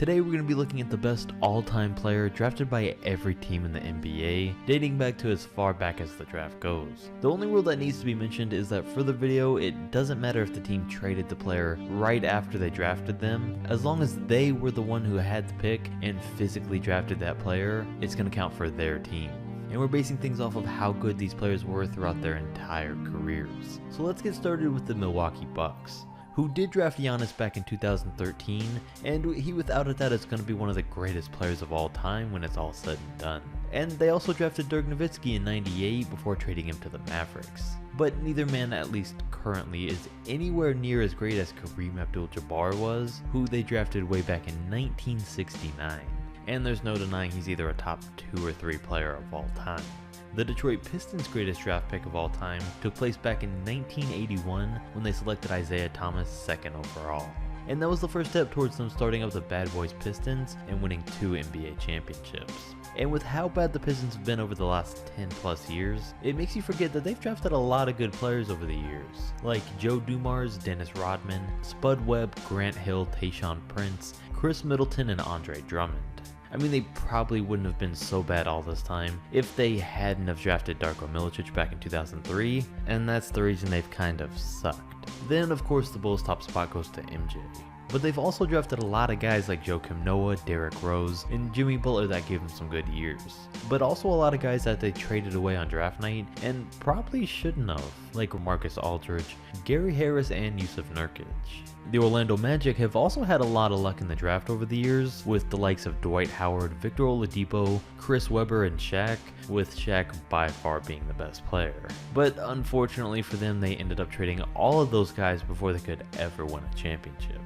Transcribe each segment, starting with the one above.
Today we're going to be looking at the best all-time player drafted by every team in the NBA, dating back to as far back as the draft goes. The only rule that needs to be mentioned is that for the video, it doesn't matter if the team traded the player right after they drafted them. As long as they were the one who had the pick and physically drafted that player, it's going to count for their team. And we're basing things off of how good these players were throughout their entire careers. So let's get started with the Milwaukee Bucks, who did draft Giannis back in 2013, and he without a doubt is going to be one of the greatest players of all time when it's all said and done. And they also drafted Dirk Nowitzki in '98 before trading him to the Mavericks. But neither man, at least currently, is anywhere near as great as Kareem Abdul-Jabbar was, who they drafted way back in 1969. And there's no denying he's either a top 2 or 3 player of all time. The Detroit Pistons' greatest draft pick of all time took place back in 1981 when they selected Isaiah Thomas 2nd overall. And that was the first step towards them starting up the Bad Boys Pistons and winning 2 NBA championships. And with how bad the Pistons have been over the last 10 plus years, it makes you forget that they've drafted a lot of good players over the years, like Joe Dumars, Dennis Rodman, Spud Webb, Grant Hill, Tayshaun Prince, Chris Middleton, and Andre Drummond. I mean, they probably wouldn't have been so bad all this time if they hadn't have drafted Darko Milicic back in 2003, and that's the reason they've kind of sucked. Then of course the Bulls' top spot goes to MJ. But they've also drafted a lot of guys like Joakim Noah, Derrick Rose, and Jimmy Butler that gave them some good years. But also a lot of guys that they traded away on draft night and probably shouldn't have, like Marcus Aldridge, Gary Harris, and Yusuf Nurkic. The Orlando Magic have also had a lot of luck in the draft over the years, with the likes of Dwight Howard, Victor Oladipo, Chris Webber, and Shaq, with Shaq by far being the best player. But unfortunately for them, they ended up trading all of those guys before they could ever win a championship.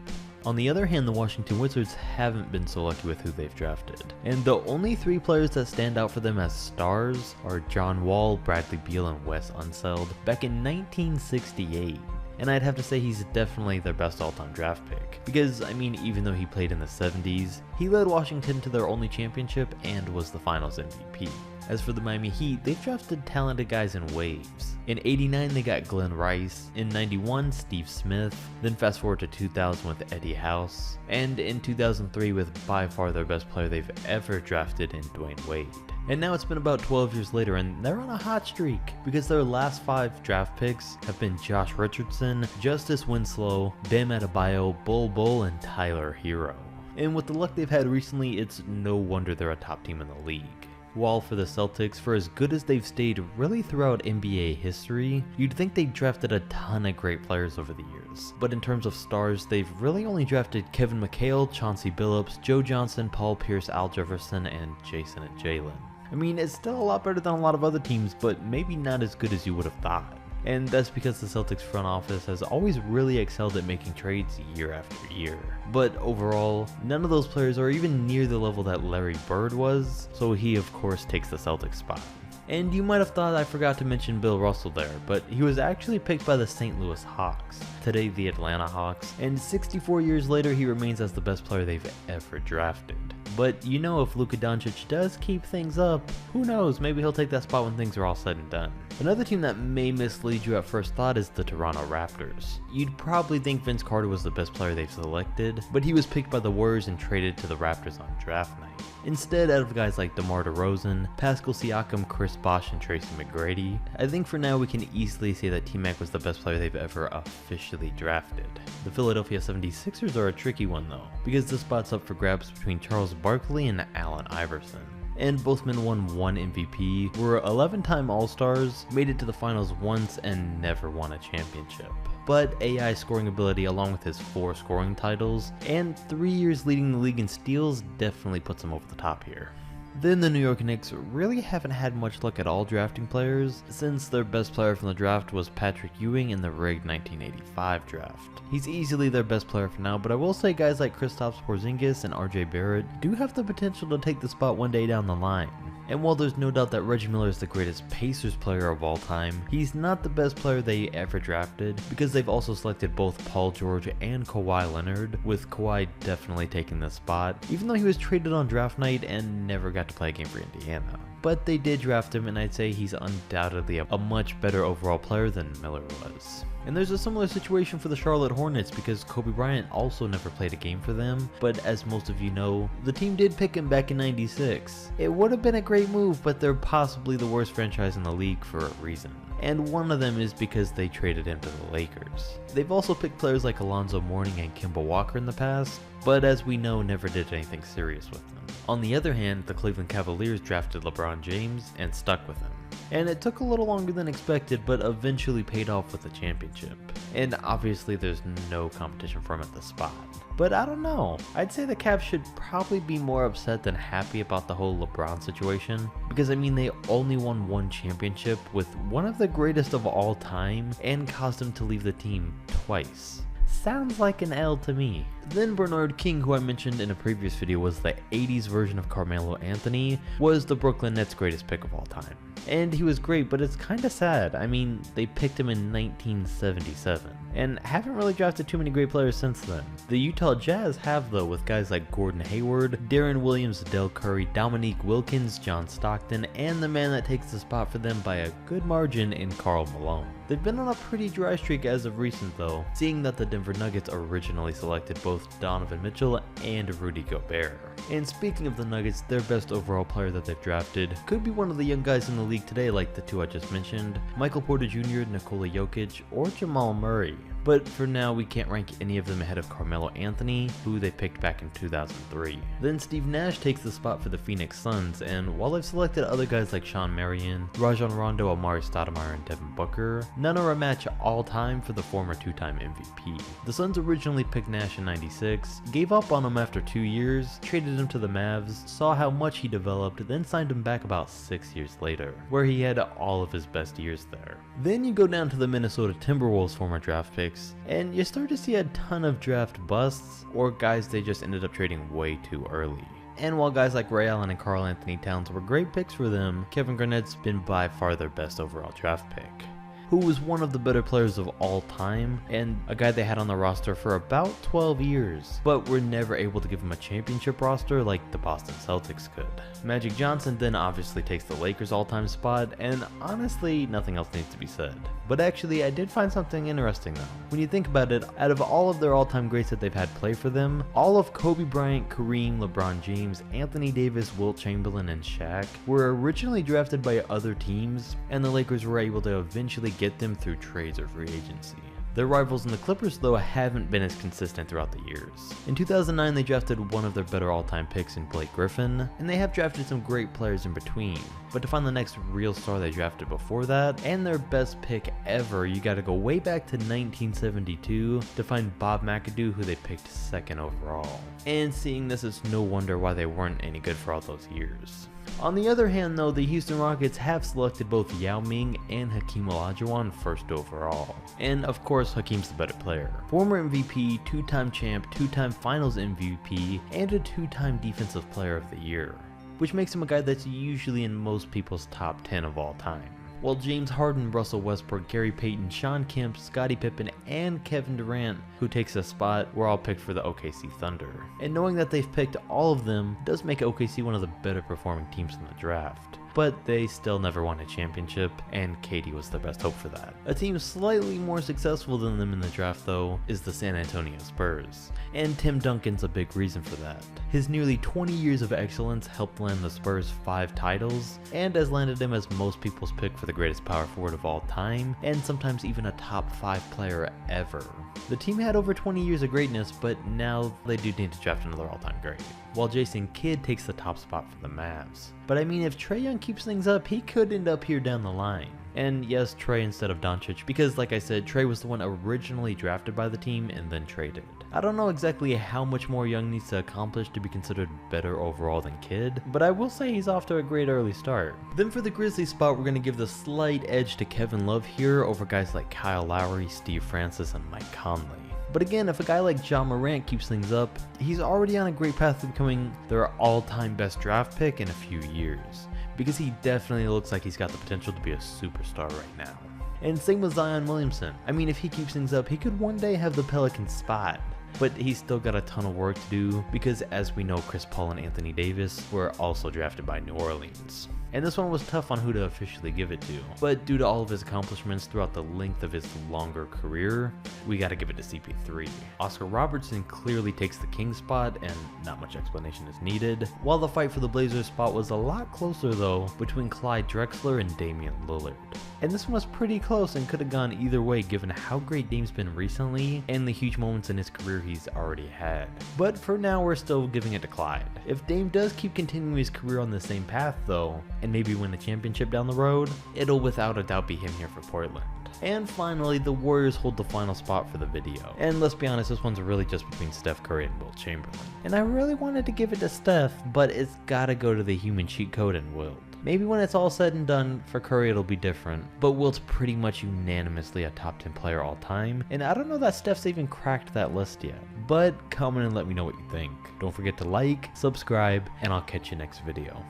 On the other hand, the Washington Wizards haven't been so lucky with who they've drafted, and the only 3 players that stand out for them as stars are John Wall, Bradley Beal, and Wes Unseld back in 1968. And I'd have to say he's definitely their best all-time draft pick, because I mean, even though he played in the 70s, he led Washington to their only championship and was the finals MVP. As for the Miami Heat, they've drafted talented guys in waves. In '89 they got Glenn Rice, in '91 Steve Smith, then fast forward to 2000 with Eddie House, and in 2003 with by far their best player they've ever drafted in Dwayne Wade. And now it's been about 12 years later and they're on a hot streak, because their last 5 draft picks have been Josh Richardson, Justice Winslow, Bam Adebayo, Bol Bol, and Tyler Hero. And with the luck they've had recently, it's no wonder they're a top team in the league. While for the Celtics, for as good as they've stayed really throughout NBA history, you'd think they've drafted a ton of great players over the years. But in terms of stars, they've really only drafted Kevin McHale, Chauncey Billups, Joe Johnson, Paul Pierce, Al Jefferson, and Jason and Jalen. I mean, it's still a lot better than a lot of other teams, but maybe not as good as you would have thought. And that's because the Celtics front office has always really excelled at making trades year after year. But overall, none of those players are even near the level that Larry Bird was, so he of course takes the Celtics spot. And you might have thought I forgot to mention Bill Russell there, but he was actually picked by the St. Louis Hawks, today the Atlanta Hawks, and 64 years later he remains as the best player they've ever drafted. But you know, if Luka Doncic does keep things up, who knows, maybe he'll take that spot when things are all said and done. Another team that may mislead you at first thought is the Toronto Raptors. You'd probably think Vince Carter was the best player they've selected, but he was picked by the Warriors and traded to the Raptors on draft night. Instead, out of guys like DeMar DeRozan, Pascal Siakam, Chris Bosh, and Tracy McGrady, I think for now we can easily say that T-Mac was the best player they've ever officially drafted. The Philadelphia 76ers are a tricky one though, because the spot's up for grabs between Charles Barkley and Allen Iverson. And both men won 1 MVP, were 11-time All-Stars, made it to the finals once, and never won a championship. But AI scoring ability along with his 4 scoring titles, and 3 years leading the league in steals definitely puts him over the top here. Then the New York Knicks really haven't had much luck at all drafting players, since their best player from the draft was Patrick Ewing in the rigged 1985 draft. He's easily their best player for now, but I will say guys like Kristaps Porzingis and RJ Barrett do have the potential to take the spot one day down the line. And while there's no doubt that Reggie Miller is the greatest Pacers player of all time, he's not the best player they ever drafted, because they've also selected both Paul George and Kawhi Leonard, with Kawhi definitely taking the spot, even though he was traded on draft night and never got to play a game for Indiana. but they did draft him, and I'd say he's undoubtedly a much better overall player than Miller was. And there's a similar situation for the Charlotte Hornets because Kobe Bryant also never played a game for them, but as most of you know, the team did pick him back in '96. It would have been a great move, but they're possibly the worst franchise in the league for a reason. And one of them is because they traded him to the Lakers. They've also picked players like Alonzo Mourning and Kemba Walker in the past, but as we know, never did anything serious with them. On the other hand, the Cleveland Cavaliers drafted LeBron James and stuck with him. And it took a little longer than expected, but eventually paid off with a championship. And obviously there's no competition for him at the spot. But I don't know, I'd say the Cavs should probably be more upset than happy about the whole LeBron situation, because I mean they only won one championship with one of the greatest of all time and caused him to leave the team twice. Sounds like an L to me. Then Bernard King, who I mentioned in a previous video was the 80s version of Carmelo Anthony, was the Brooklyn Nets' greatest pick of all time. And he was great, but it's kinda sad. I mean, they picked him in 1977, and haven't really drafted too many great players since then. The Utah Jazz have though, with guys like Gordon Hayward, Darren Williams, Del Curry, Dominique Wilkins, John Stockton, and the man that takes the spot for them by a good margin in Karl Malone. They've been on a pretty dry streak as of recent though, seeing that the Denver Nuggets originally selected both Donovan Mitchell and Rudy Gobert. And speaking of the Nuggets, their best overall player that they've drafted could be one of the young guys in the league today like the two I just mentioned, Michael Porter Jr., Nikola Jokic, or Jamal Murray. But for now, we can't rank any of them ahead of Carmelo Anthony, who they picked back in 2003. Then Steve Nash takes the spot for the Phoenix Suns, and while I've selected other guys like Sean Marion, Rajon Rondo, Amari Stoudemire, and Devin Booker, none are a match all time for the former two-time MVP. The Suns originally picked Nash in '96, gave up on him after 2 years, traded him to the Mavs, saw how much he developed, then signed him back about 6 years later, where he had all of his best years there. Then you go down to the Minnesota Timberwolves former draft pick, and you start to see a ton of draft busts or guys they just ended up trading way too early. And while guys like Ray Allen and Karl Anthony Towns were great picks for them, Kevin Garnett's been by far their best overall draft pick, who was one of the better players of all time and a guy they had on the roster for about 12 years, but were never able to give him a championship roster like the Boston Celtics could. Magic Johnson then obviously takes the Lakers all-time spot, and honestly nothing else needs to be said. But actually I did find something interesting though. When you think about it, out of all of their all-time greats that they've had play for them, all of Kobe Bryant, Kareem, LeBron James, Anthony Davis, Wilt Chamberlain, and Shaq were originally drafted by other teams, and the Lakers were able to eventually get them through trades or free agency. Their rivals in the Clippers though haven't been as consistent throughout the years. In 2009 they drafted one of their better all-time picks in Blake Griffin, and they have drafted some great players in between. But to find the next real star they drafted before that, and their best pick ever, you gotta go way back to 1972 to find Bob McAdoo, who they picked second overall. And seeing this, it's no wonder why they weren't any good for all those years. On the other hand though, the Houston Rockets have selected both Yao Ming and Hakeem Olajuwon first overall. And of course Hakeem's the better player. Former MVP, two-time champ, two-time finals MVP, and a two-time defensive player of the year, which makes him a guy that's usually in most people's top 10 of all time. While James Harden, Russell Westbrook, Gary Payton, Shawn Kemp, Scottie Pippen, and Kevin Durant, who takes a spot, were all picked for the OKC Thunder. And knowing that they've picked all of them does make OKC one of the better performing teams in the draft. But they still never won a championship, and KD was their best hope for that. A team slightly more successful than them in the draft though is the San Antonio Spurs, and Tim Duncan's a big reason for that. His nearly 20 years of excellence helped land the Spurs 5 titles, and has landed him as most people's pick for the greatest power forward of all time, and sometimes even a top 5 player ever. The team had over 20 years of greatness, but now they do need to draft another all-time great. While Jason Kidd takes the top spot for the Mavs. But I mean, if Trae Young keeps things up, he could end up here down the line. And yes, Trae instead of Doncic, because like I said, Trae was the one originally drafted by the team and then traded. I don't know exactly how much more Young needs to accomplish to be considered better overall than Kidd, but I will say he's off to a great early start. Then for the Grizzlies spot, we're going to give the slight edge to Kevin Love here over guys like Kyle Lowry, Steve Francis, and Mike Conley. But again, if a guy like Ja Morant keeps things up, he's already on a great path to becoming their all-time best draft pick in a few years, because he definitely looks like he's got the potential to be a superstar right now. And same with Zion Williamson. I mean, if he keeps things up, he could one day have the Pelicans spot. But he's still got a ton of work to do because, as we know, Chris Paul and Anthony Davis were also drafted by New Orleans. and this one was tough on who to officially give it to. But due to all of his accomplishments throughout the length of his longer career, we gotta give it to CP3. Oscar Robertson clearly takes the king spot, and not much explanation is needed, while the fight for the Blazers spot was a lot closer though between Clyde Drexler and Damian Lillard. And this one was pretty close and could have gone either way given how great Dame's been recently and the huge moments in his career he's already had. But for now we're still giving it to Clyde. If Dame does keep continuing his career on the same path though, and maybe win a championship down the road, it'll without a doubt be him here for Portland. And finally, the Warriors hold the final spot for the video. And let's be honest, this one's really just between Steph Curry and Wilt Chamberlain. And I really wanted to give it to Steph, but it's gotta go to the human cheat code and Wilt. Maybe when it's all said and done, for Curry it'll be different, but Wilt's pretty much unanimously a top 10 player all time, and I don't know that Steph's even cracked that list yet. But comment and let me know what you think. Don't forget to like, subscribe, and I'll catch you next video.